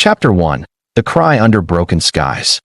Chapter 1. The Cry Under Broken Skies.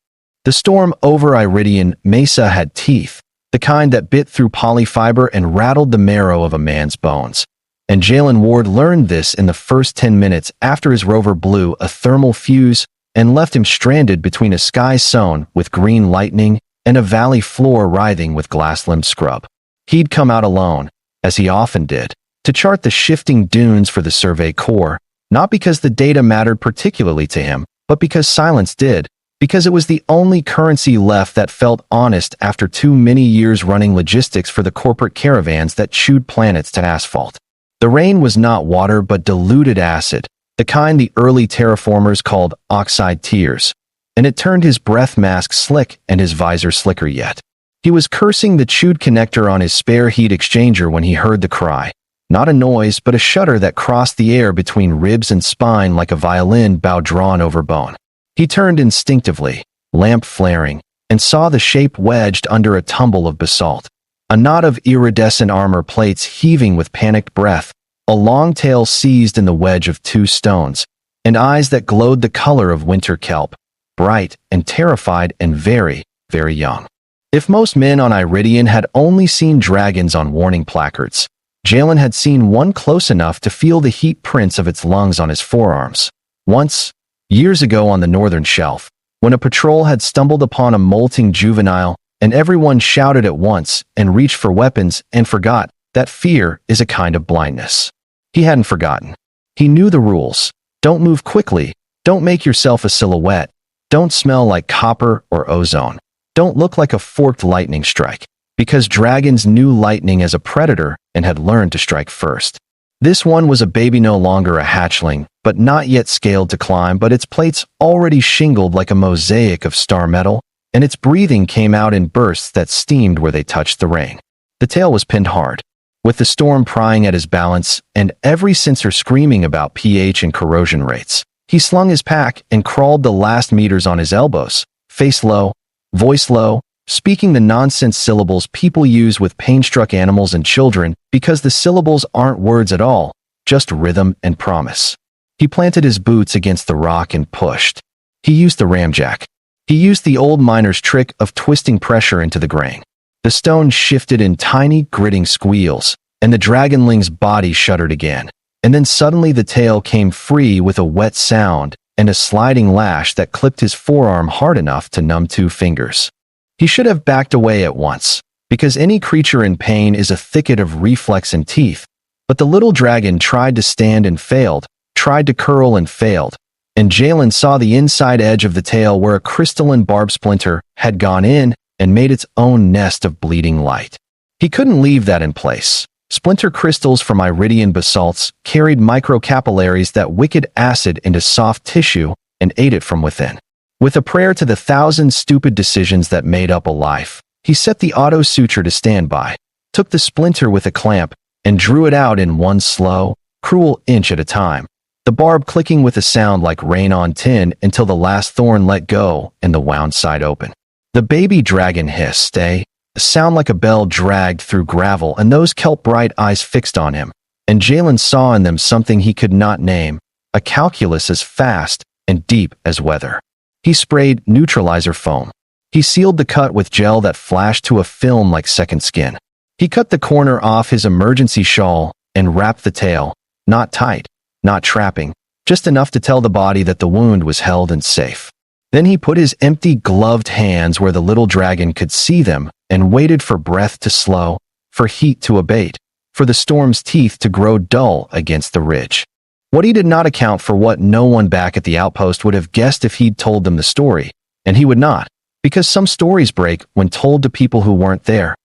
The storm over Iridian Mesa had teeth, the kind that bit through polyfiber and rattled the marrow of a man's bones. And Jalen Ward learned this in the first 10 minutes after his rover blew a thermal fuse and left him stranded between a sky sown with green lightning and a valley floor writhing with glass-limbed scrub. He'd come out alone, as he often did, to chart the shifting dunes for the Survey Corps, not because the data mattered particularly to him, but because silence did, because it was the only currency left that felt honest after too many years running logistics for the corporate caravans that chewed planets to asphalt. The rain was not water but diluted acid, the kind the early terraformers called oxide tears, and it turned his breath mask slick and his visor slicker yet. He was cursing the chewed connector on his spare heat exchanger when he heard the cry. Not a noise, but a shudder that crossed the air between ribs and spine like a violin bow drawn over bone. He turned instinctively, lamp flaring, and saw the shape wedged under a tumble of basalt. A knot of iridescent armor plates heaving with panicked breath, a long tail seized in the wedge of two stones, and eyes that glowed the color of winter kelp, bright and terrified and very, very young. If most men on Iridian had only seen dragons on warning placards, Jalen had seen one close enough to feel the heat prints of its lungs on his forearms. Once, years ago on the northern shelf, when a patrol had stumbled upon a molting juvenile, and everyone shouted at once and reached for weapons and forgot that fear is a kind of blindness. He hadn't forgotten. He knew the rules. Don't move quickly. Don't make yourself a silhouette. Don't smell like copper or ozone. Don't look like a forked lightning strike, because dragons knew lightning as a predator and had learned to strike first. This one was a baby, no longer a hatchling, but not yet scaled to climb, but its plates already shingled like a mosaic of star metal, and its breathing came out in bursts that steamed where they touched the rain. The tail was pinned hard, with the storm prying at his balance and every sensor screaming about pH and corrosion rates. He slung his pack and crawled the last meters on his elbows, face low, voice low, speaking the nonsense syllables people use with pain-struck animals and children because the syllables aren't words at all, just rhythm and promise. He planted his boots against the rock and pushed. He used the ramjack. He used the old miner's trick of twisting pressure into the grain. The stone shifted in tiny, gritting squeals, and the dragonling's body shuddered again. And then suddenly the tail came free with a wet sound and a sliding lash that clipped his forearm hard enough to numb 2 fingers. He should have backed away at once, because any creature in pain is a thicket of reflex and teeth, but the little dragon tried to stand and failed, tried to curl and failed, and Jalen saw the inside edge of the tail where a crystalline barb splinter had gone in and made its own nest of bleeding light. He couldn't leave that in place. Splinter crystals from Iridian basalts carried microcapillaries that wicked acid into soft tissue and ate it from within. With a prayer to the 1,000 stupid decisions that made up a life, he set the auto suture to stand by, took the splinter with a clamp, and drew it out in one slow, cruel inch at a time, the barb clicking with a sound like rain on tin until the last thorn let go and the wound side open. The baby dragon hissed, a sound like a bell dragged through gravel, and those kelp-bright eyes fixed on him, and Jalen saw in them something he could not name, a calculus as fast and deep as weather. He sprayed neutralizer foam. He sealed the cut with gel that flashed to a film like second skin. He cut the corner off his emergency shawl and wrapped the tail, not tight, not trapping, just enough to tell the body that the wound was held and safe. Then he put his empty gloved hands where the little dragon could see them and waited for breath to slow, for heat to abate, for the storm's teeth to grow dull against the ridge. What he did not account for, what no one back at the outpost would have guessed if he'd told them the story, and he would not, because some stories break when told to people who weren't there,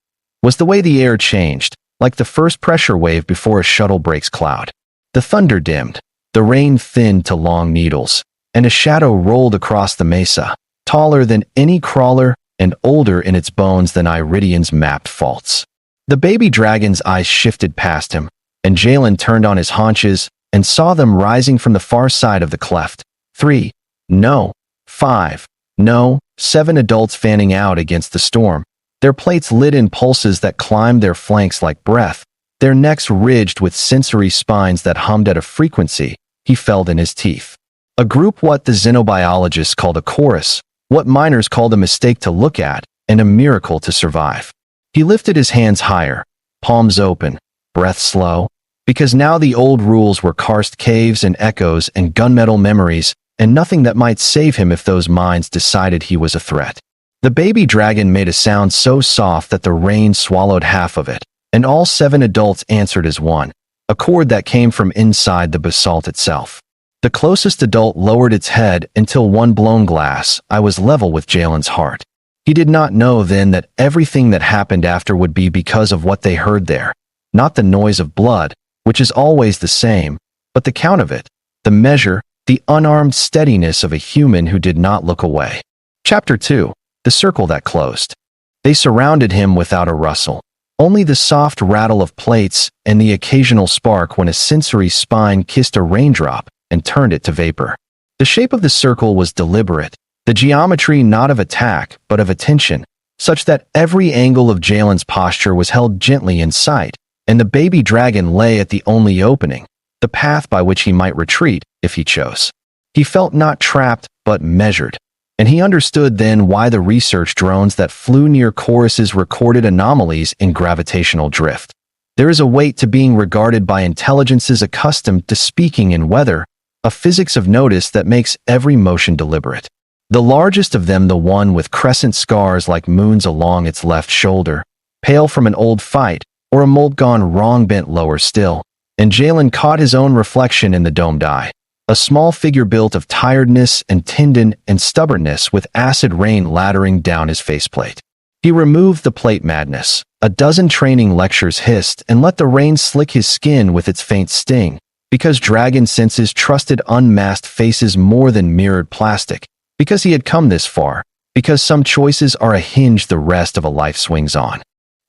was the way the air changed, like the first pressure wave before a shuttle breaks cloud. The thunder dimmed, the rain thinned to long needles, and a shadow rolled across the mesa, taller than any crawler and older in its bones than Iridian's mapped faults. The baby dragon's eyes shifted past him, and Jalen turned on his haunches and saw them rising from the far side of the cleft. 3, no, 5, no, 7 adults fanning out against the storm, their plates lit in pulses that climbed their flanks like breath, their necks ridged with sensory spines that hummed at a frequency he felt in his teeth. A group what the xenobiologists called a chorus, what miners called a mistake to look at, and a miracle to survive. He lifted his hands higher, palms open, breath slow, because now the old rules were karst caves and echoes and gunmetal memories, and nothing that might save him if those minds decided he was a threat. The baby dragon made a sound so soft that the rain swallowed half of it, and all 7 adults answered as one, a chord that came from inside the basalt itself. The closest adult lowered its head until one blown glass eye was level with Jalen's heart. He did not know then that everything that happened after would be because of what they heard there, not the noise of blood, which is always the same, but the count of it, the measure, the unarmed steadiness of a human who did not look away. Chapter 2. The Circle That Closed. They surrounded him without a rustle, only the soft rattle of plates and the occasional spark when a sensory spine kissed a raindrop and turned it to vapor. The shape of the circle was deliberate, the geometry not of attack but of attention, such that every angle of Jalen's posture was held gently in sight, and the baby dragon lay at the only opening, the path by which he might retreat if he chose. He felt not trapped but measured, and he understood then why the research drones that flew near choruses recorded anomalies in gravitational drift. There is a weight to being regarded by intelligences accustomed to speaking in weather, a physics of notice that makes every motion deliberate. The largest of them, the one with crescent scars like moons along its left shoulder, pale from an old fight, or a mold gone wrong bent lower still, and Jalen caught his own reflection in the domed eye. A small figure built of tiredness and tendon and stubbornness with acid rain laddering down his faceplate. He removed the plate madness. A dozen training lectures hissed and let the rain slick his skin with its faint sting, because dragon senses trusted unmasked faces more than mirrored plastic, because he had come this far, because some choices are a hinge the rest of a life swings on.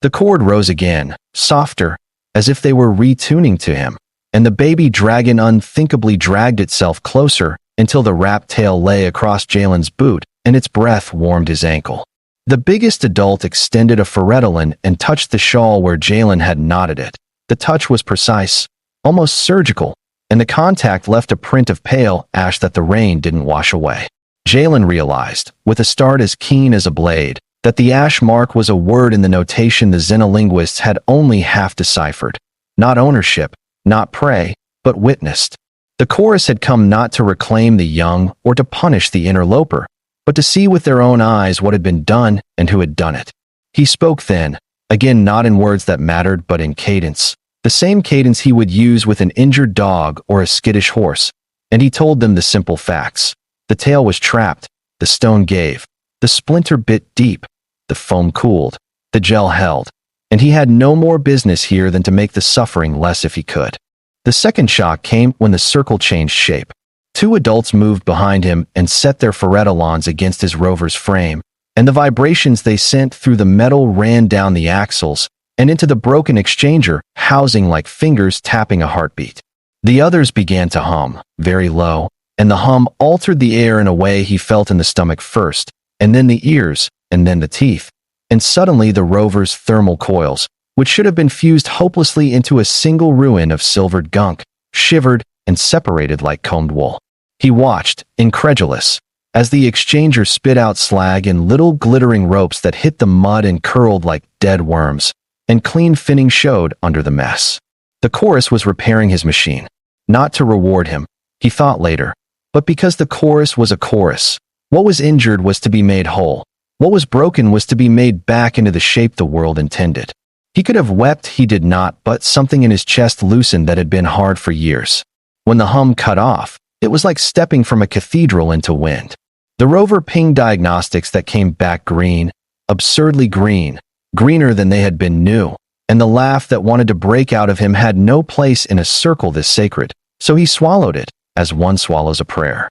The chord rose again, softer, as if they were retuning to him, and the baby dragon unthinkably dragged itself closer until the wrapped tail lay across Jalen's boot and its breath warmed his ankle. The biggest adult extended a pheredolin and touched the shawl where Jalen had knotted it. The touch was precise, almost surgical, and the contact left a print of pale ash that the rain didn't wash away. Jalen realized, with a start as keen as a blade, that the ash mark was a word in the notation the xenolinguists had only half deciphered. Not ownership, not prey, but witnessed. The chorus had come not to reclaim the young or to punish the interloper, but to see with their own eyes what had been done and who had done it. He spoke then, again not in words that mattered but in cadence, the same cadence he would use with an injured dog or a skittish horse, and he told them the simple facts. The tail was trapped, the stone gave, the splinter bit deep, the foam cooled, the gel held, and he had no more business here than to make the suffering less if he could. The second shock came when the circle changed shape. 2 adults moved behind him and set their pheredolons against his rover's frame, and the vibrations they sent through the metal ran down the axles and into the broken exchanger, housing like fingers tapping a heartbeat. The others began to hum, very low, and the hum altered the air in a way he felt in the stomach first, and then the ears, and then the teeth. And suddenly the rover's thermal coils, which should have been fused hopelessly into a single ruin of silvered gunk, shivered and separated like combed wool. He watched, incredulous, as the exchanger spit out slag in little glittering ropes that hit the mud and curled like dead worms, and clean finning showed under the mess. The chorus was repairing his machine, not to reward him, he thought later, but because the chorus was a chorus. What was injured was to be made whole. What was broken was to be made back into the shape the world intended. He could have wept, he did not, but something in his chest loosened that had been hard for years. When the hum cut off, it was like stepping from a cathedral into wind. The rover pinged diagnostics that came back green, absurdly green, greener than they had been new, and the laugh that wanted to break out of him had no place in a circle this sacred, so he swallowed it, as one swallows a prayer.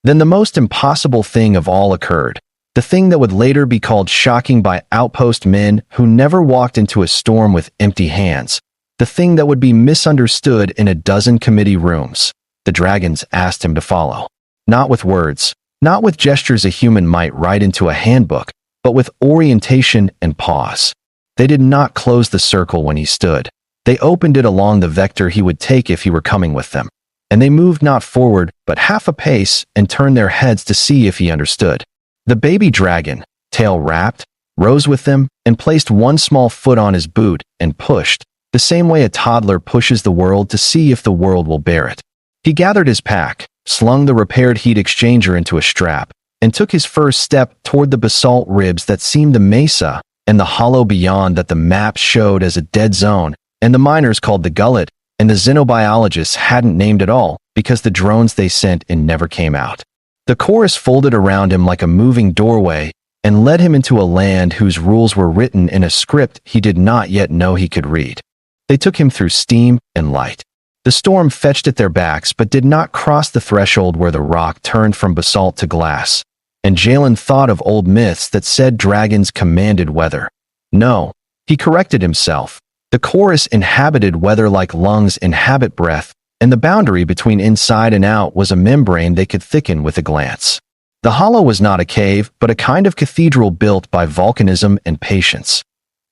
Then the most impossible thing of all occurred. The thing that would later be called shocking by outpost men who never walked into a storm with empty hands. The thing that would be misunderstood in a dozen committee rooms. The dragons asked him to follow. Not with words, not with gestures a human might write into a handbook, but with orientation and pause. They did not close the circle when he stood. They opened it along the vector he would take if he were coming with them. and they moved not forward, but half a pace, and turned their heads to see if he understood. The baby dragon, tail wrapped, rose with them, and placed one small foot on his boot, and pushed, the same way a toddler pushes the world to see if the world will bear it. He gathered his pack, slung the repaired heat exchanger into a strap, and took his first step toward the basalt ribs that seemed the mesa, and the hollow beyond that the map showed as a dead zone, and the miners called the gullet, and the xenobiologists hadn't named it all, because the drones they sent in never came out. The chorus folded around him like a moving doorway, and led him into a land whose rules were written in a script he did not yet know he could read. They took him through steam and light. The storm fetched at their backs but did not cross the threshold where the rock turned from basalt to glass, and Jalen thought of old myths that said dragons commanded weather. No, he corrected himself. The chorus inhabited weather like lungs inhabit breath, and the boundary between inside and out was a membrane they could thicken with a glance. The hollow was not a cave, but a kind of cathedral built by volcanism and patience.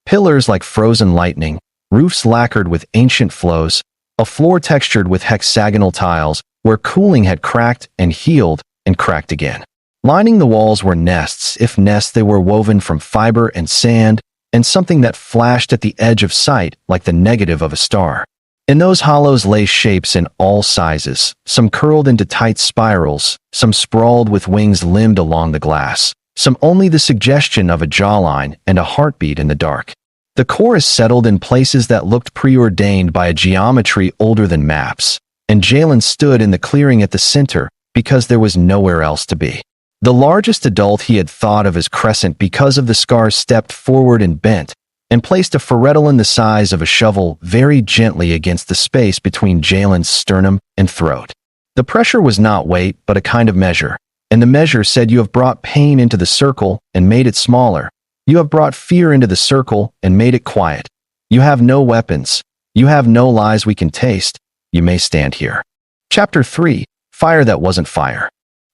Pillars like frozen lightning, roofs lacquered with ancient flows, a floor textured with hexagonal tiles, where cooling had cracked and healed and cracked again. Lining the walls were nests, if nests they were woven from fiber and sand, and something that flashed at the edge of sight like the negative of a star. In those hollows lay shapes in all sizes, some curled into tight spirals, some sprawled with wings limbed along the glass, some only the suggestion of a jawline and a heartbeat in the dark. The chorus settled in places that looked preordained by a geometry older than maps, and Jalen stood in the clearing at the center because there was nowhere else to be. The largest adult he had thought of as Crescent because of the scars stepped forward and bent, and placed a ferretolin the size of a shovel very gently against the space between Jalen's sternum and throat. The pressure was not weight, but a kind of measure, and the measure said, "You have brought pain into the circle and made it smaller. You have brought fear into the circle and made it quiet. You have no weapons. You have no lies we can taste. You may stand here." Chapter 3, Fire That Wasn't Fire.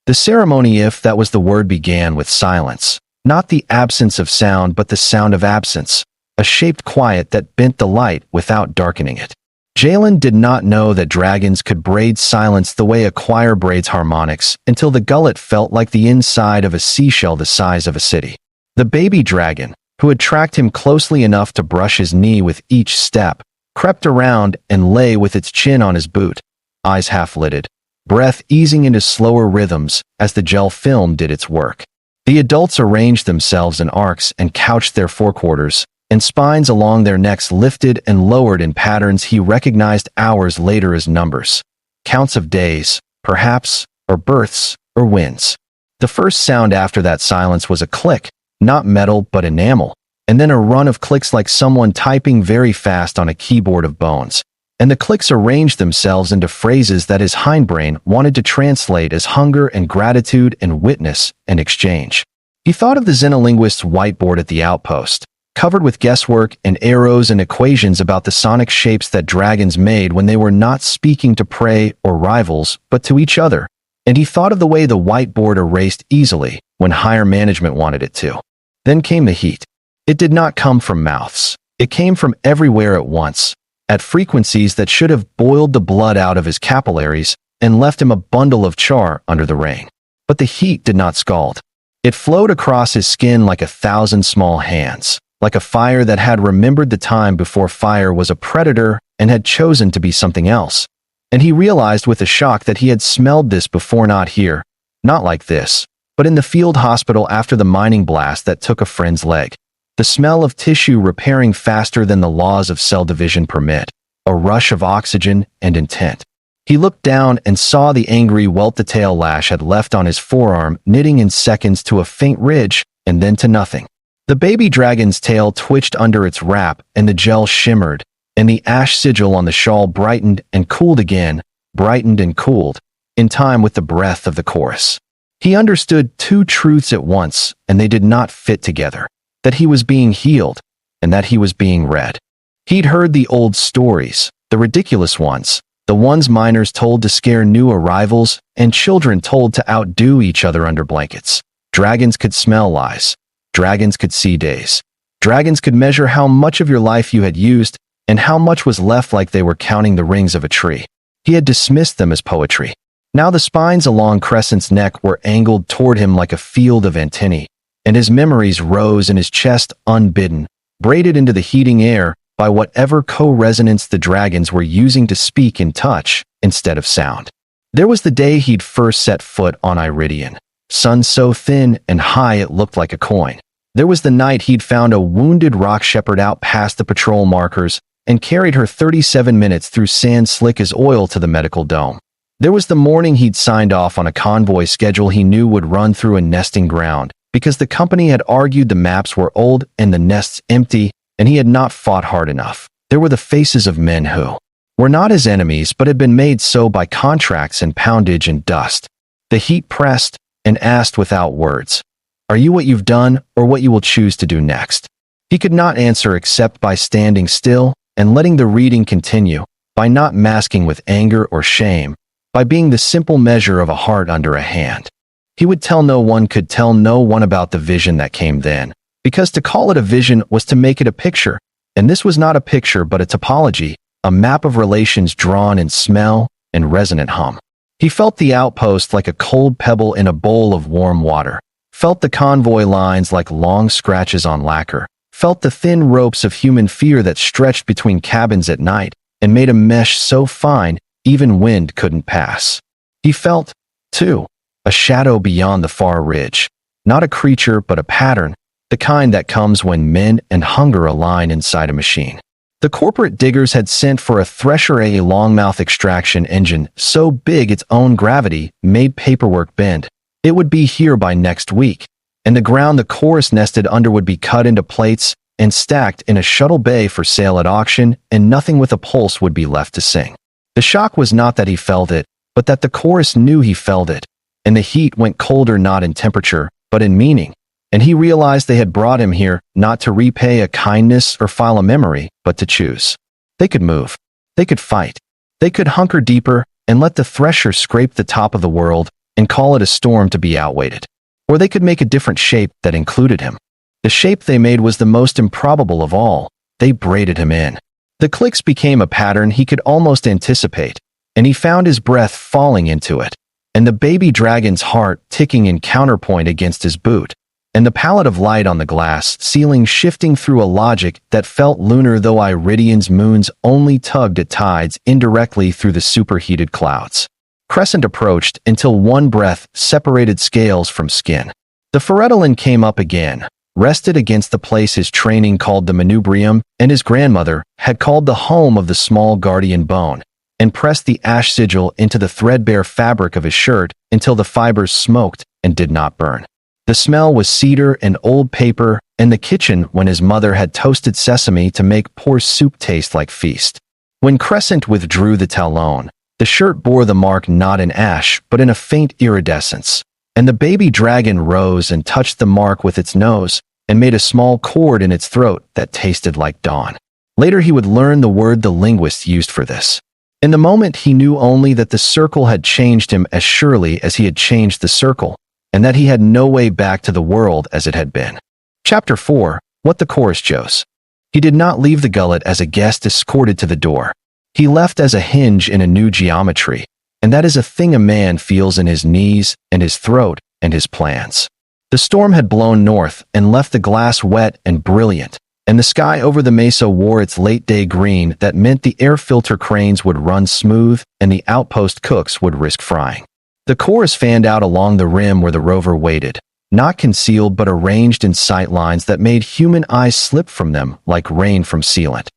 The ceremony, if that was the word, began with silence, not the absence of sound but the sound of absence, a shaped quiet that bent the light without darkening it. Jalen did not know that dragons could braid silence the way a choir braids harmonics until the gullet felt like the inside of a seashell the size of a city. The baby dragon, who had tracked him closely enough to brush his knee with each step, crept around and lay with its chin on his boot, eyes half-lidded, breath easing into slower rhythms as the gel film did its work. The adults arranged themselves in arcs and couched their forequarters, and spines along their necks lifted and lowered in patterns he recognized hours later as numbers, counts of days, perhaps, or births, or winds. The first sound after that silence was a click, not metal but enamel, and then a run of clicks like someone typing very fast on a keyboard of bones, and the clicks arranged themselves into phrases that his hindbrain wanted to translate as hunger and gratitude and witness and exchange. He thought of the xenolinguist's whiteboard at the outpost, covered with guesswork and arrows and equations about the sonic shapes that dragons made when they were not speaking to prey or rivals, but to each other, and he thought of the way the whiteboard erased easily when higher management wanted it to. Then came the heat. It did not come from mouths. It came from everywhere at once, at frequencies that should have boiled the blood out of his capillaries and left him a bundle of char under the rain. But the heat did not scald. It flowed across his skin like 1,000 small hands, like a fire that had remembered the time before fire was a predator and had chosen to be something else. And he realized with a shock that he had smelled this before, not here, not like this, but in the field hospital after the mining blast that took a friend's leg. The smell of tissue repairing faster than the laws of cell division permit, a rush of oxygen and intent. He looked down and saw the angry welt the tail lash had left on his forearm, knitting in seconds to a faint ridge and then to nothing. The baby dragon's tail twitched under its wrap, and the gel shimmered, and the ash sigil on the shawl brightened and cooled again, brightened and cooled, in time with the breath of the chorus. He understood two truths at once, and they did not fit together, that he was being healed, and that he was being read. He'd heard the old stories, the ridiculous ones, the ones miners told to scare new arrivals, and children told to outdo each other under blankets. Dragons could smell lies. Dragons could see days. Dragons could measure how much of your life you had used and how much was left, like they were counting the rings of a tree. He had dismissed them as poetry. Now the spines along Crescent's neck were angled toward him like a field of antennae, and his memories rose in his chest unbidden, braided into the heating air by whatever co-resonance the dragons were using to speak in touch instead of sound. There was the day he'd first set foot on Iridian, sun so thin and high it looked like a coin. There was the night he'd found a wounded rock shepherd out past the patrol markers and carried her 37 minutes through sand slick as oil to the medical dome. There was the morning he'd signed off on a convoy schedule he knew would run through a nesting ground because the company had argued the maps were old and the nests empty, and he had not fought hard enough. There were the faces of men who were not his enemies but had been made so by contracts and poundage and dust. The heat pressed and asked without words, "Are you what you've done or what you will choose to do next?" He could not answer except by standing still and letting the reading continue, by not masking with anger or shame, by being the simple measure of a heart under a hand. He would tell no one, could tell no one about the vision that came then, because to call it a vision was to make it a picture, and this was not a picture but a topology, a map of relations drawn in smell and resonant hum. He felt the outpost like a cold pebble in a bowl of warm water, felt the convoy lines like long scratches on lacquer, felt the thin ropes of human fear that stretched between cabins at night and made a mesh so fine even wind couldn't pass. He felt, too, a shadow beyond the far ridge, not a creature but a pattern, the kind that comes when men and hunger align inside a machine. The corporate diggers had sent for a thresher, a longmouth extraction engine so big its own gravity made paperwork bend. It would be here by next week, and the ground the chorus nested under would be cut into plates and stacked in a shuttle bay for sale at auction, and nothing with a pulse would be left to sing. The shock was not that he felt it, but that the chorus knew he felt it, and the heat went colder not in temperature, but in meaning, and he realized they had brought him here not to repay a kindness or file a memory, but to choose. They could move. They could fight. They could hunker deeper and let the thresher scrape the top of the world and call it a storm to be outwaited. Or they could make a different shape that included him. The shape they made was the most improbable of all. They braided him in. The clicks became a pattern he could almost anticipate, and he found his breath falling into it, and the baby dragon's heart ticking in counterpoint against his boot, and the palette of light on the glass ceiling shifting through a logic that felt lunar, though Iridian's moons only tugged at tides indirectly through the superheated clouds. Crescent approached until one breath separated scales from skin. The Ferretalin came up again, rested against the place his training called the manubrium and his grandmother had called the home of the small guardian bone, and pressed the ash sigil into the threadbare fabric of his shirt until the fibers smoked and did not burn. The smell was cedar and old paper and the kitchen when his mother had toasted sesame to make Purrs soup taste like feast. When Crescent withdrew the talon, the shirt bore the mark not in ash but in a faint iridescence, and the baby dragon rose and touched the mark with its nose and made a small chord in its throat that tasted like dawn. Later he would learn the word the linguists used for this. In the moment he knew only that the circle had changed him as surely as he had changed the circle, and that he had no way back to the world as it had been. Chapter 4. What the Chorus Chose. He did not leave the gullet as a guest escorted to the door. He left as a hinge in a new geometry, and that is a thing a man feels in his knees and his throat and his plans. The storm had blown north and left the glass wet and brilliant, and the sky over the mesa wore its late-day green that meant the air filter cranes would run smooth and the outpost cooks would risk frying. The chorus fanned out along the rim where the rover waited, not concealed but arranged in sight lines that made human eyes slip from them like rain from sealant.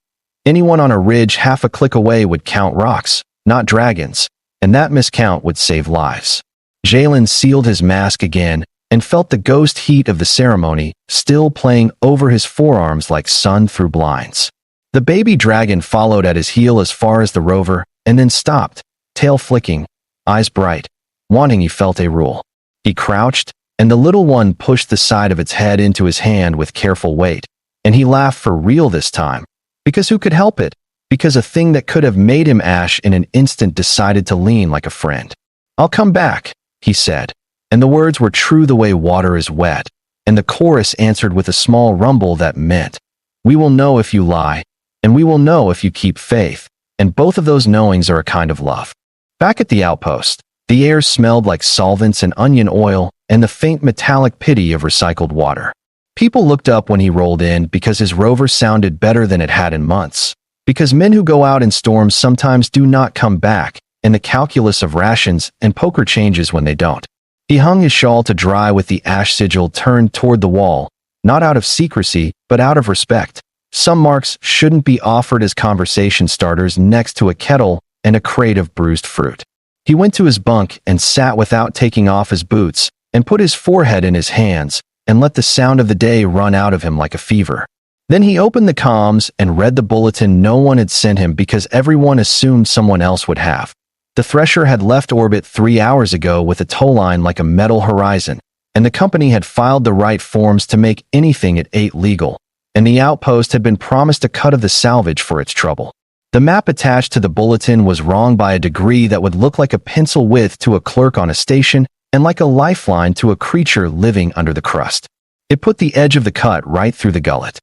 Anyone on a ridge half a click away would count rocks, not dragons, and that miscount would save lives. Jalen sealed his mask again and felt the ghost heat of the ceremony still playing over his forearms like sun through blinds. The baby dragon followed at his heel as far as the rover and then stopped, tail flicking, eyes bright, wanting. He felt a rule. He crouched, and the little one pushed the side of its head into his hand with careful weight, and he laughed for real this time, because who could help it? Because a thing that could have made him ash in an instant decided to lean like a friend. "I'll come back," he said, and the words were true the way water is wet, and the chorus answered with a small rumble that meant, "We will know if you lie, and we will know if you keep faith," and both of those knowings are a kind of love. Back at the outpost, the air smelled like solvents and onion oil and the faint metallic pity of recycled water. People looked up when he rolled in because his rover sounded better than it had in months. Because men who go out in storms sometimes do not come back, and the calculus of rations and poker changes when they don't. He hung his shawl to dry with the ash sigil turned toward the wall, not out of secrecy, but out of respect. Some marks shouldn't be offered as conversation starters next to a kettle and a crate of bruised fruit. He went to his bunk and sat without taking off his boots, and put his forehead in his hands, and let the sound of the day run out of him like a fever. Then he opened the comms and read the bulletin no one had sent him because everyone assumed someone else would have. The Thresher had left orbit 3 hours ago with a tow line like a metal horizon, and the company had filed the right forms to make anything at 8 legal, and the outpost had been promised a cut of the salvage for its trouble. The map attached to the bulletin was wrong by a degree that would look like a pencil width to a clerk on a station and like a lifeline to a creature living under the crust. It put the edge of the cut right through the gullet.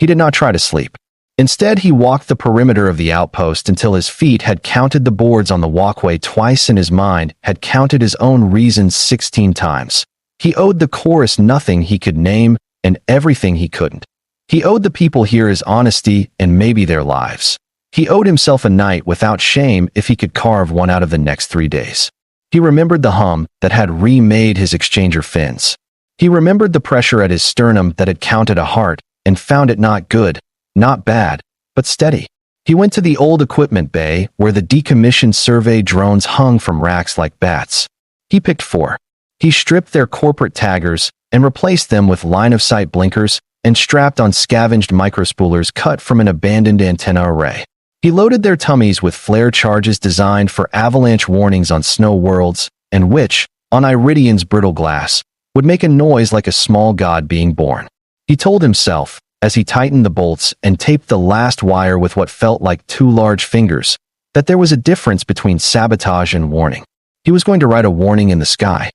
He did not try to sleep. Instead, he walked the perimeter of the outpost until his feet had counted the boards on the walkway twice and his mind had counted his own reasons 16 times. He owed the chorus nothing he could name and everything he couldn't. He owed the people here his honesty and maybe their lives. He owed himself a night without shame if he could carve one out of the next 3 days. He remembered the hum that had remade his exchanger fins. He remembered the pressure at his sternum that had counted a heart and found it not good, not bad, but steady. He went to the old equipment bay where the decommissioned survey drones hung from racks like bats. He picked 4. He stripped their corporate taggers and replaced them with line-of-sight blinkers and strapped on scavenged microspoolers cut from an abandoned antenna array. He loaded their tummies with flare charges designed for avalanche warnings on snow worlds, and which, on Iridian's brittle glass, would make a noise like a small god being born. He told himself, as he tightened the bolts and taped the last wire with what felt like 2 large fingers, that there was a difference between sabotage and warning. He was going to write a warning in the sky.